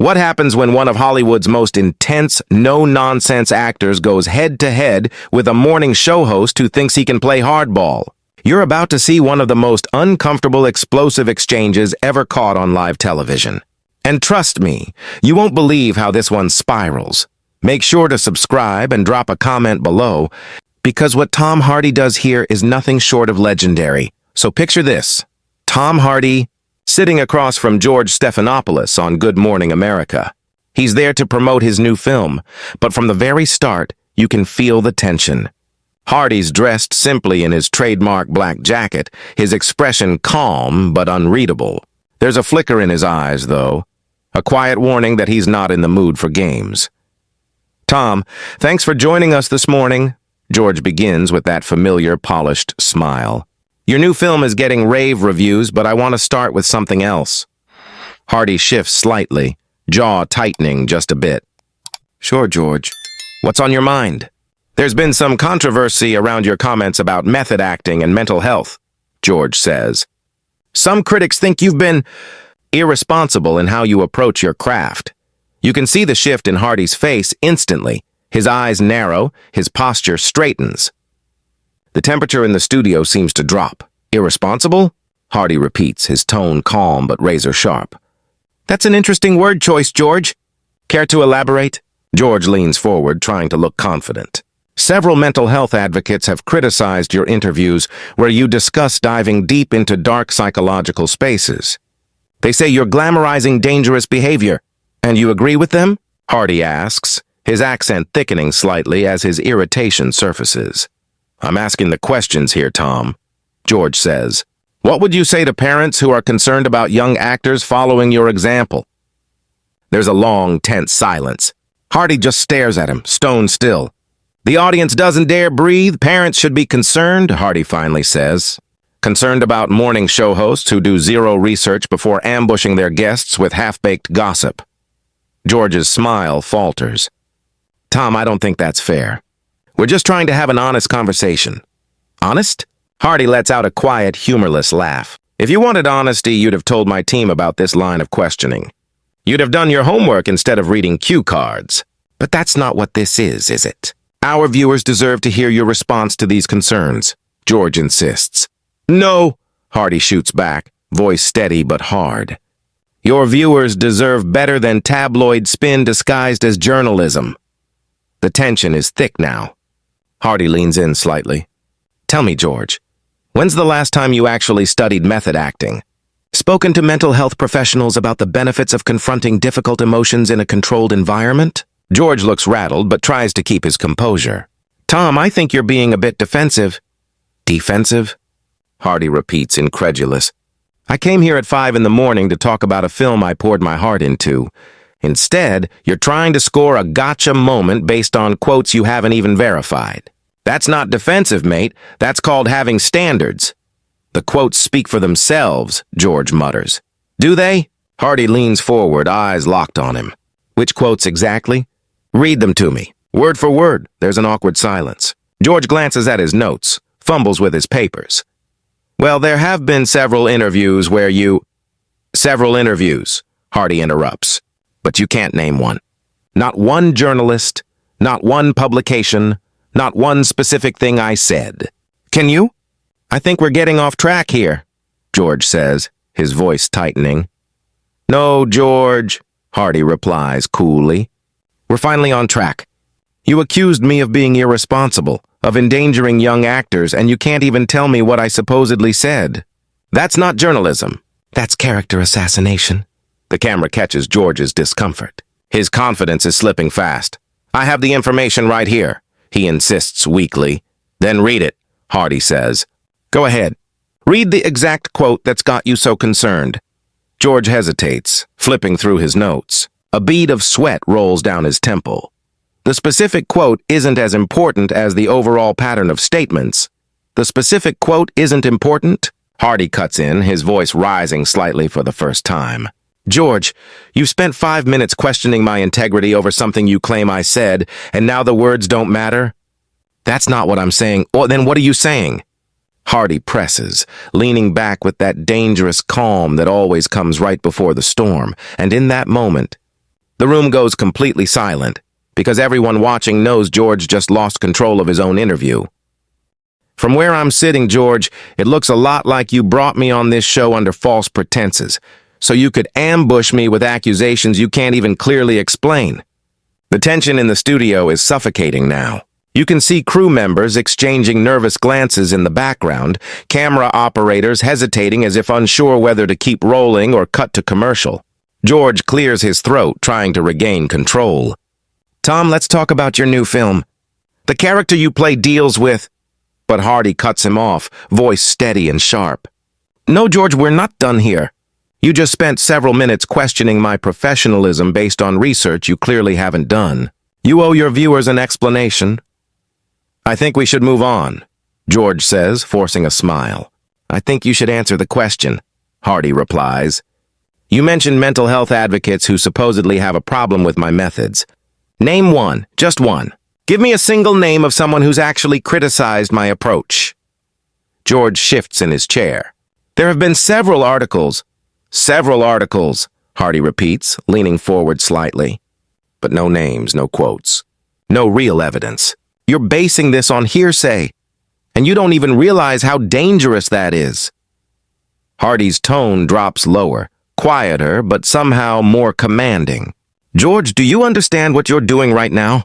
What happens when one of Hollywood's most intense, no-nonsense actors goes head-to-head with a morning show host who thinks he can play hardball? You're about to see one of the most uncomfortable, explosive exchanges ever caught on live television. And trust me, you won't believe how this one spirals. Make sure to subscribe and drop a comment below, because what Tom Hardy does here is nothing short of legendary. So picture this: Tom Hardy sitting across from George Stephanopoulos on Good Morning America. He's there to promote his new film, but from the very start, you can feel the tension. Hardy's dressed simply in his trademark black jacket, his expression calm but unreadable. There's a flicker in his eyes, though, a quiet warning that he's not in the mood for games. "Tom, thanks for joining us this morning," George begins with that familiar, polished smile. "Your new film is getting rave reviews, but I want to start with something else." Hardy shifts slightly, jaw tightening just a bit. "Sure, George. What's on your mind?" "There's been some controversy around your comments about method acting and mental health," George says. "Some critics think you've been irresponsible in how you approach your craft." You can see the shift in Hardy's face instantly. His eyes narrow, his posture straightens. The temperature in the studio seems to drop. "Irresponsible?" Hardy repeats, his tone calm but razor-sharp. "That's an interesting word choice, George. Care to elaborate?" George leans forward, trying to look confident. "Several mental health advocates have criticized your interviews where you discuss diving deep into dark psychological spaces. They say you're glamorizing dangerous behavior. And you agree with them?" Hardy asks, his accent thickening slightly as his irritation surfaces. "I'm asking the questions here, Tom," George says. "What would you say to parents who are concerned about young actors following your example?" There's a long, tense silence. Hardy just stares at him, stone still. "The audience doesn't dare breathe. Parents should be concerned," Hardy finally says. "Concerned about morning show hosts who do zero research before ambushing their guests with half-baked gossip." George's smile falters. "Tom, I don't think that's fair. We're just trying to have an honest conversation." "Honest?" Hardy lets out a quiet, humorless laugh. "If you wanted honesty, you'd have told my team about this line of questioning. You'd have done your homework instead of reading cue cards. But that's not what this is it? Our viewers deserve to hear your response to these concerns," George insists. "No," Hardy shoots back, voice steady but hard. "Your viewers deserve better than tabloid spin disguised as journalism." The tension is thick now. Hardy leans in slightly. "Tell me, George, when's the last time you actually studied method acting? Spoken to mental health professionals about the benefits of confronting difficult emotions in a controlled environment?" George looks rattled but tries to keep his composure. "Tom, I think you're being a bit defensive." "Defensive?" Hardy repeats, incredulous. "I came here at 5 in the morning to talk about a film I poured my heart into. Instead, you're trying to score a gotcha moment based on quotes you haven't even verified. That's not defensive, mate. That's called having standards." "The quotes speak for themselves," George mutters. "Do they?" Hardy leans forward, eyes locked on him. "Which quotes exactly?" "Read them to me. Word for word." There's an awkward silence. George glances at his notes, fumbles with his papers. "Well, there have been several interviews where you—" "Several interviews," Hardy interrupts. "But you can't name one. Not one journalist, not one publication, not one specific thing I said. Can you?" "I think we're getting off track here," George says, his voice tightening. "No, George," Hardy replies coolly. "We're finally on track. You accused me of being irresponsible, of endangering young actors, and you can't even tell me what I supposedly said. That's not journalism. That's character assassination." The camera catches George's discomfort. His confidence is slipping fast. "I have the information right here," he insists weakly. "Then read it," Hardy says. "Go ahead. Read the exact quote that's got you so concerned." George hesitates, flipping through his notes. A bead of sweat rolls down his temple. The specific quote isn't as important as the overall pattern of statements. "The specific quote isn't important?" Hardy cuts in, his voice rising slightly for the first time. "George, you've spent 5 minutes questioning my integrity over something you claim I said, and now the words don't matter?" "That's not what I'm saying." "Or then what are you saying?" Hardy presses, leaning back with that dangerous calm that always comes right before the storm, and in that moment, The room goes completely silent, because everyone watching knows George just lost control of his own interview. From where I'm sitting, George, it looks a lot like you brought me on this show under false pretenses, so you could ambush me with accusations you can't even clearly explain. The tension in the studio is suffocating now. You can see crew members exchanging nervous glances in the background, camera operators hesitating as if unsure whether to keep rolling or cut to commercial. George clears his throat, trying to regain control. Tom, let's talk about your new film. The character you play deals with... But Hardy cuts him off, voice steady and sharp. No, George, we're not done here. You just spent several minutes questioning my professionalism based on research you clearly haven't done. You owe your viewers an explanation. I think we should move on, George says, forcing a smile. I think you should answer the question, Hardy replies. You mentioned mental health advocates who supposedly have a problem with my methods. Name one, just one. Give me a single name of someone who's actually criticized my approach. George shifts in his chair. There have been several articles. Several articles, Hardy repeats, leaning forward slightly. But no names, no quotes. No real evidence. You're basing this on hearsay, and you don't even realize how dangerous that is. Hardy's tone drops lower, quieter, but somehow more commanding. George, do you understand what you're doing right now?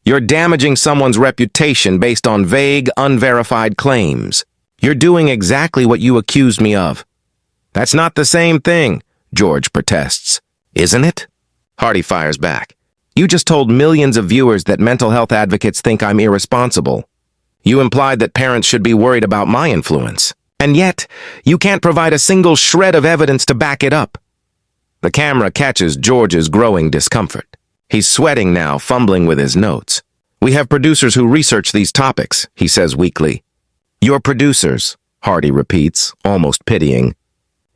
You're damaging someone's reputation based on vague, unverified claims. You're doing exactly what you accused me of. That's not the same thing, George protests. Isn't it? Hardy fires back. You just told millions of viewers that mental health advocates think I'm irresponsible. You implied that parents should be worried about my influence. And yet, you can't provide a single shred of evidence to back it up. The camera catches George's growing discomfort. He's sweating now, fumbling with his notes. We have producers who research these topics, he says weakly. Your producers, Hardy repeats, almost pitying.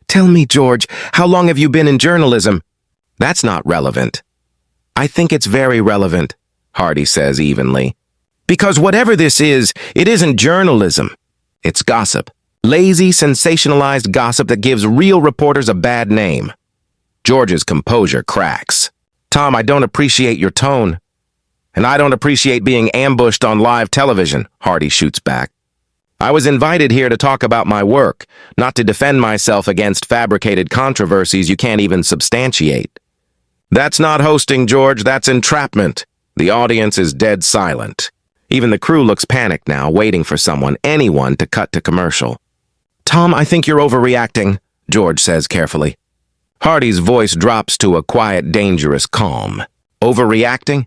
Tell me, George, how long have you been in journalism? That's not relevant. I think it's very relevant, Hardy says evenly. Because whatever this is, it isn't journalism. It's gossip. Lazy, sensationalized gossip that gives real reporters a bad name. George's composure cracks. Tom, I don't appreciate your tone. And I don't appreciate being ambushed on live television, Hardy shoots back. I was invited here to talk about my work, not to defend myself against fabricated controversies you can't even substantiate. That's not hosting, George, that's entrapment. The audience is dead silent. Even the crew looks panicked now, waiting for someone, anyone, to cut to commercial. Tom, I think you're overreacting, George says carefully. Hardy's voice drops to a quiet, dangerous calm. Overreacting?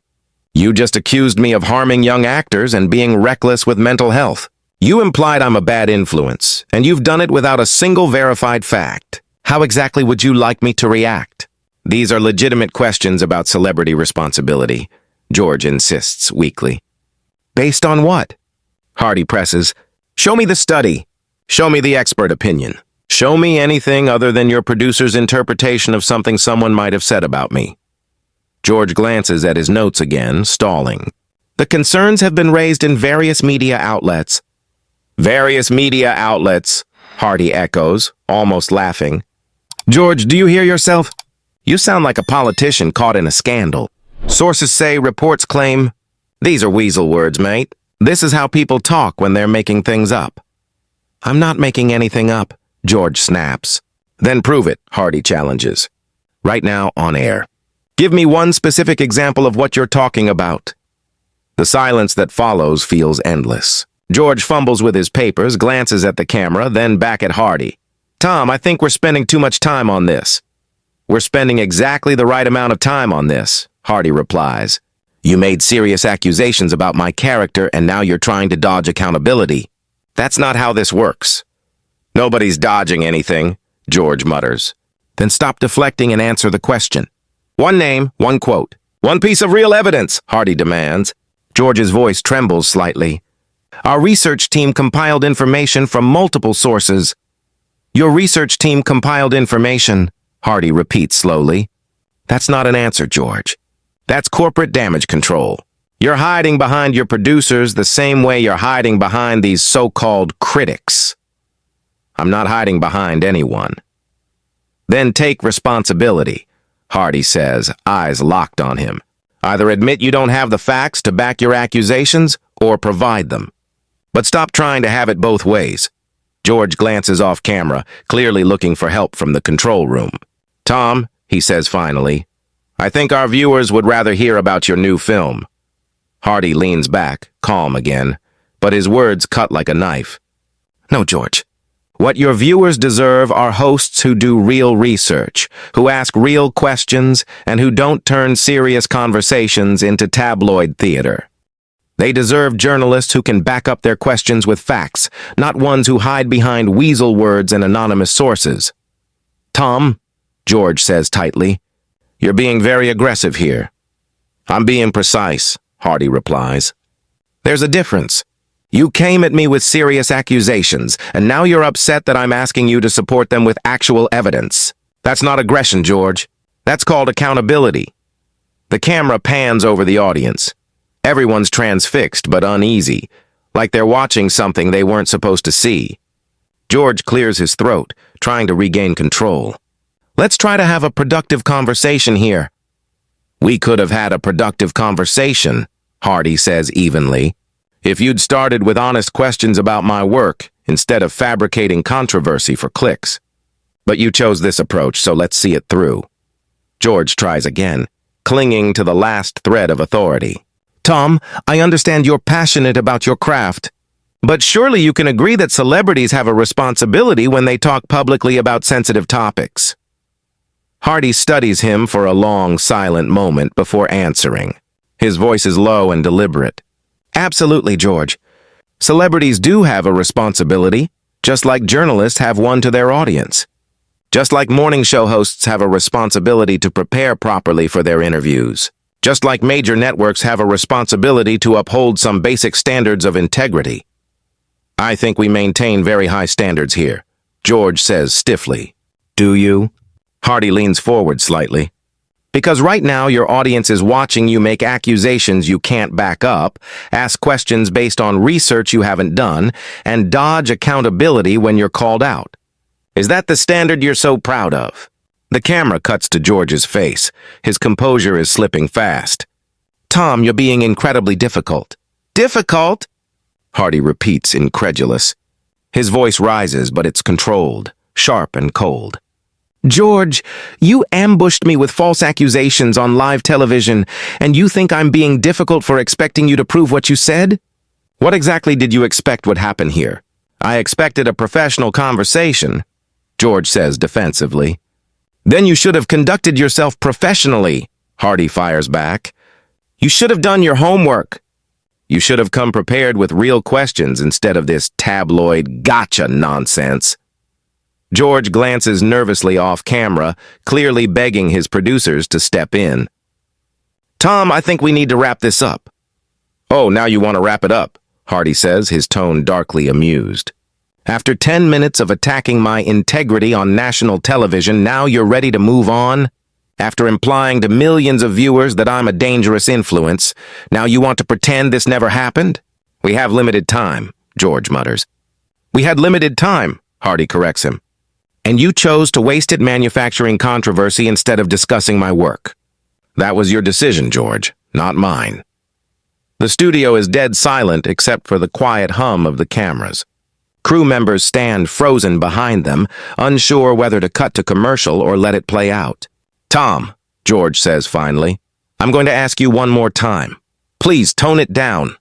You just accused me of harming young actors and being reckless with mental health. You implied I'm a bad influence, and you've done it without a single verified fact. How exactly would you like me to react? These are legitimate questions about celebrity responsibility, George insists weakly. Based on what? Hardy presses. Show me the study. Show me the expert opinion. Show me anything other than your producer's interpretation of something someone might have said about me. George glances at his notes again, stalling. The concerns have been raised in various media outlets. Various media outlets, Hardy echoes, almost laughing. George, do you hear yourself? You sound like a politician caught in a scandal. Sources say, reports claim. These are weasel words, mate. This is how people talk when they're making things up. I'm not making anything up, George snaps. Then prove it, Hardy challenges. Right now, on air. Give me one specific example of what you're talking about. The silence that follows feels endless. George fumbles with his papers, glances at the camera, then back at Hardy. Tom, I think we're spending too much time on this. We're spending exactly the right amount of time on this, Hardy replies. You made serious accusations about my character and now you're trying to dodge accountability. That's not how this works. Nobody's dodging anything, George mutters. Then stop deflecting and answer the question. One name, one quote. One piece of real evidence, Hardy demands. George's voice trembles slightly. Our research team compiled information from multiple sources. Your research team compiled information, Hardy repeats slowly. That's not an answer, George. That's corporate damage control. You're hiding behind your producers the same way you're hiding behind these so-called critics. I'm not hiding behind anyone. Then take responsibility. Hardy says, eyes locked on him. Either admit you don't have the facts to back your accusations, or provide them. But stop trying to have it both ways. George glances off camera, clearly looking for help from the control room. Tom, he says finally, I think our viewers would rather hear about your new film. Hardy leans back, calm again, but his words cut like a knife. No, George. What your viewers deserve are hosts who do real research, who ask real questions, and who don't turn serious conversations into tabloid theater. They deserve journalists who can back up their questions with facts, not ones who hide behind weasel words and anonymous sources. Tom, George says tightly, you're being very aggressive here. I'm being precise, Hardy replies. There's a difference. You came at me with serious accusations, and now you're upset that I'm asking you to support them with actual evidence. That's not aggression, George. That's called accountability. The camera pans over the audience. Everyone's transfixed but uneasy, like they're watching something they weren't supposed to see. George clears his throat, trying to regain control. Let's try to have a productive conversation here. We could have had a productive conversation, Hardy says evenly, if you'd started with honest questions about my work instead of fabricating controversy for clicks. But you chose this approach, so let's see it through. George tries again, clinging to the last thread of authority. Tom, I understand you're passionate about your craft, but surely you can agree that celebrities have a responsibility when they talk publicly about sensitive topics. Hardy studies him for a long, silent moment before answering. His voice is low and deliberate. Absolutely, George. Celebrities do have a responsibility, just like journalists have one to their audience. Just like morning show hosts have a responsibility to prepare properly for their interviews. Just like major networks have a responsibility to uphold some basic standards of integrity. I think we maintain very high standards here, George says stiffly. Do you? Hardy leans forward slightly. Because right now your audience is watching you make accusations you can't back up, ask questions based on research you haven't done, and dodge accountability when you're called out. Is that the standard you're so proud of? The camera cuts to George's face. His composure is slipping fast. Tom, you're being incredibly difficult. Difficult? Hardy repeats, incredulous. His voice rises, but it's controlled, sharp and cold. George, you ambushed me with false accusations on live television, and you think I'm being difficult for expecting you to prove what you said? What exactly did you expect would happen here? I expected a professional conversation, George says defensively. Then you should have conducted yourself professionally, Hardy fires back. You should have done your homework. You should have come prepared with real questions instead of this tabloid gotcha nonsense. George glances nervously off camera, clearly begging his producers to step in. Tom, I think we need to wrap this up. Oh, now you want to wrap it up, Hardy says, his tone darkly amused. After 10 minutes of attacking my integrity on national television, now you're ready to move on? After implying to millions of viewers that I'm a dangerous influence, now you want to pretend this never happened? We have limited time, George mutters. We had limited time, Hardy corrects him. And you chose to waste it manufacturing controversy instead of discussing my work. That was your decision, George, not mine. The studio is dead silent except for the quiet hum of the cameras. Crew members stand frozen behind them, unsure whether to cut to commercial or let it play out. Tom, George says finally, I'm going to ask you one more time. Please tone it down.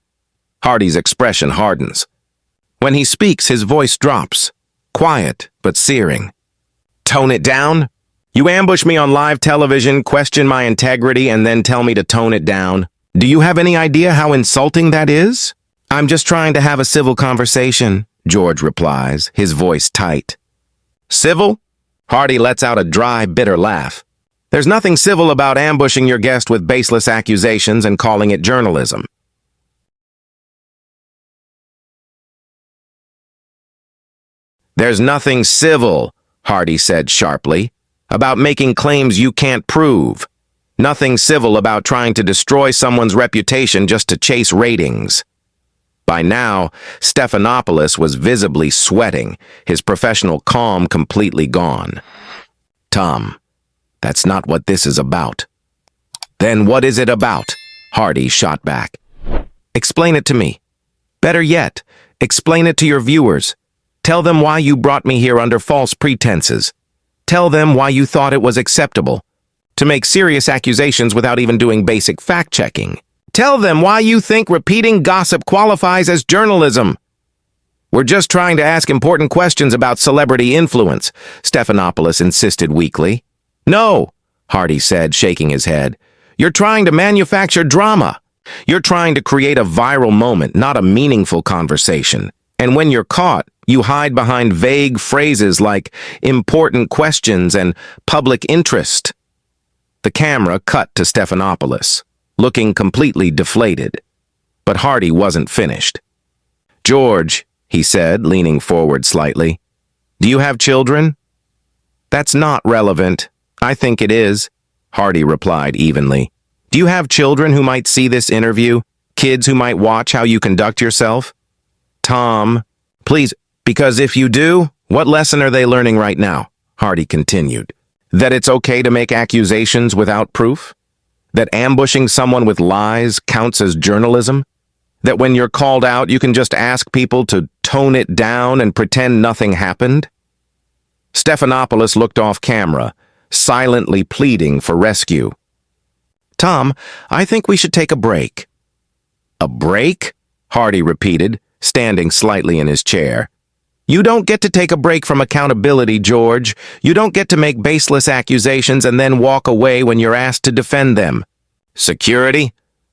Hardy's expression hardens. When he speaks, his voice drops, quiet but searing. Tone it down? You ambush me on live television, question my integrity, and then tell me to tone it down. Do you have any idea how insulting that is? I'm just trying to have a civil conversation, George replies, his voice tight. Civil? Hardy lets out a dry, bitter laugh. There's nothing civil about ambushing your guest with baseless accusations and calling it journalism. There's nothing civil, Hardy said sharply, about making claims you can't prove. Nothing civil about trying to destroy someone's reputation just to chase ratings. By now, Stephanopoulos was visibly sweating, his professional calm completely gone. Tom, That's not what this is about. Then what is it about? Hardy shot back. Explain it to me. Better yet, explain it to your viewers. Tell them why you brought me here under false pretenses. Tell them why you thought it was acceptable to make serious accusations without even doing basic fact-checking. Tell them why you think repeating gossip qualifies as journalism. We're just trying to ask important questions about celebrity influence, Stephanopoulos insisted weakly. No, Hardy said, shaking his head. You're trying to manufacture drama. You're trying to create a viral moment, not a meaningful conversation. And when you're caught, you hide behind vague phrases like important questions and public interest. The camera cut to Stephanopoulos, looking completely deflated. But Hardy wasn't finished. George, he said, leaning forward slightly, do you have children? That's not relevant. I think it is, Hardy replied evenly. Do you have children who might see this interview? Kids who might watch how you conduct yourself? Tom, please, because if you do, what lesson are they learning right now? Hardy continued. That it's okay to make accusations without proof? That ambushing someone with lies counts as journalism? That when you're called out, you can just ask people to tone it down and pretend nothing happened? Stephanopoulos looked off camera, silently pleading for rescue. Tom, I think we should take a break. A break? Hardy repeated, standing slightly in his chair. You don't get to take a break from accountability, George. You don't get to make baseless accusations and then walk away when you're asked to defend them. Security?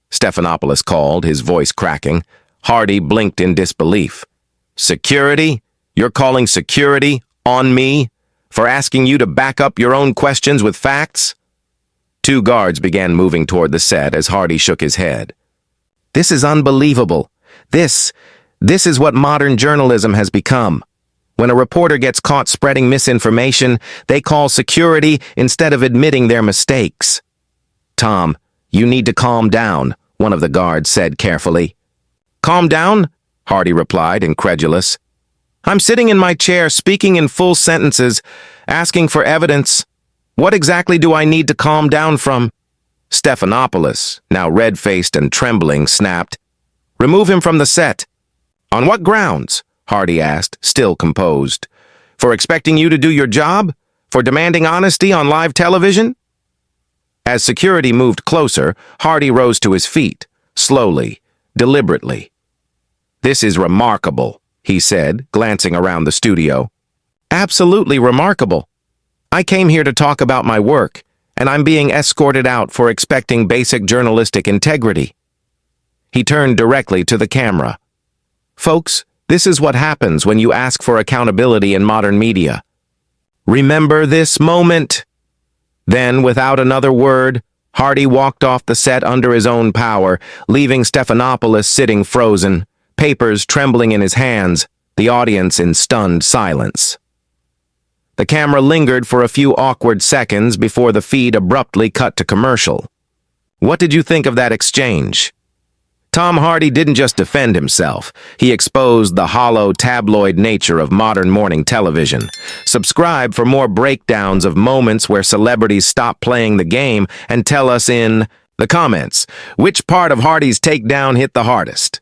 Stephanopoulos called, his voice cracking. Hardy blinked in disbelief. Security? You're calling security on me for asking you to back up your own questions with facts? Two guards began moving toward the set as Hardy shook his head. This is unbelievable. This is what modern journalism has become. When a reporter gets caught spreading misinformation, they call security instead of admitting their mistakes. Tom, you need to calm down, one of the guards said carefully. Calm down? Hardy replied, incredulous. I'm sitting in my chair speaking in full sentences, asking for evidence. What exactly do I need to calm down from? Stephanopoulos, now red-faced and trembling, snapped. Remove him from the set. On what grounds? Hardy asked, still composed. For expecting you to do your job? For demanding honesty on live television? As security moved closer, Hardy rose to his feet, slowly, deliberately. This is remarkable, he said, glancing around the studio. Absolutely remarkable. I came here to talk about my work, and I'm being escorted out for expecting basic journalistic integrity. He turned directly to the camera. Folks, this is what happens when you ask for accountability in modern media. Remember this moment. Then, without another word, Hardy walked off the set under his own power, leaving Stephanopoulos sitting frozen, papers trembling in his hands, the audience in stunned silence. The camera lingered for a few awkward seconds before the feed abruptly cut to commercial. What did you think of that exchange? Tom Hardy didn't just defend himself. He exposed the hollow, tabloid nature of modern morning television. Subscribe for more breakdowns of moments where celebrities stop playing the game and tell us in the comments which part of Hardy's takedown hit the hardest.